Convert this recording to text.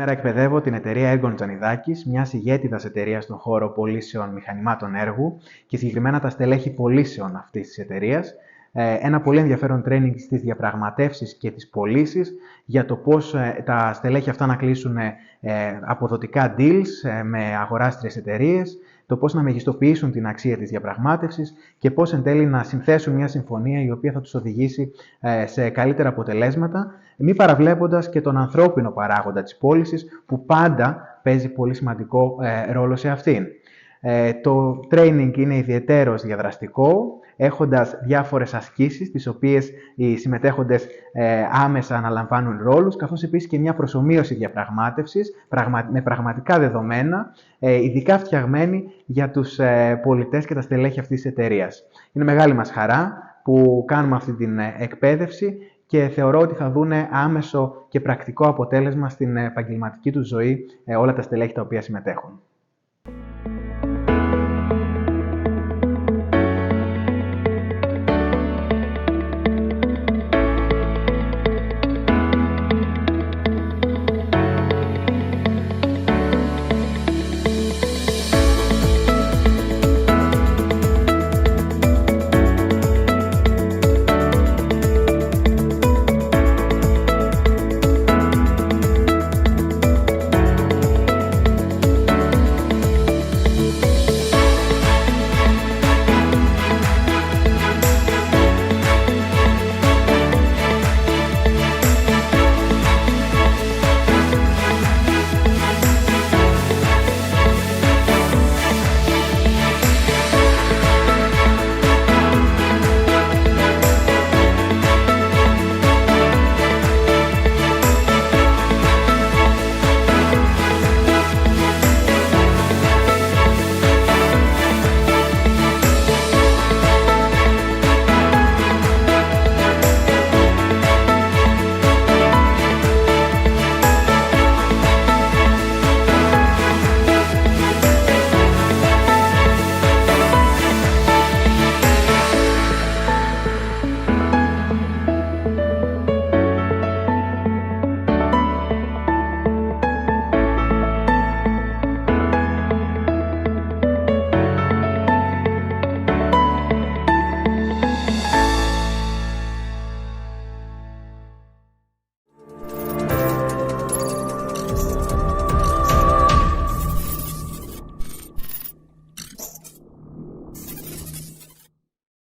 Σήμερα εκπαιδεύω την εταιρεία Έργων Τζανιδάκης, μιας ηγέτιδας εταιρείας στον χώρο πωλήσεων μηχανημάτων έργου και συγκεκριμένα τα στελέχη πωλήσεων αυτής της εταιρείας. Ένα πολύ ενδιαφέρον training στις διαπραγματεύσεις και τις πωλήσεις για το πώς τα στελέχη αυτά να κλείσουν αποδοτικά deals με αγοράστριες εταιρείες, το πώς να μεγιστοποιήσουν την αξία της διαπραγμάτευσης και πώς εν τέλει να συνθέσουν μια συμφωνία η οποία θα τους οδηγήσει σε καλύτερα αποτελέσματα, μη παραβλέποντας και τον ανθρώπινο παράγοντα της πώλησης που πάντα παίζει πολύ σημαντικό ρόλο σε αυτήν. Το training είναι ιδιαιτέρως διαδραστικό, έχοντας διάφορες ασκήσεις, τις οποίες οι συμμετέχοντες άμεσα αναλαμβάνουν ρόλους, καθώς επίσης και μια προσομοίωση διαπραγμάτευσης με πραγματικά δεδομένα, ειδικά φτιαγμένη για τους πολιτές και τα στελέχη αυτής της εταιρείας. Είναι μεγάλη μας χαρά που κάνουμε αυτή την εκπαίδευση και θεωρώ ότι θα δούνε άμεσο και πρακτικό αποτέλεσμα στην επαγγελματική του ζωή όλα τα στελέχη τα οποία συμμετέχουν.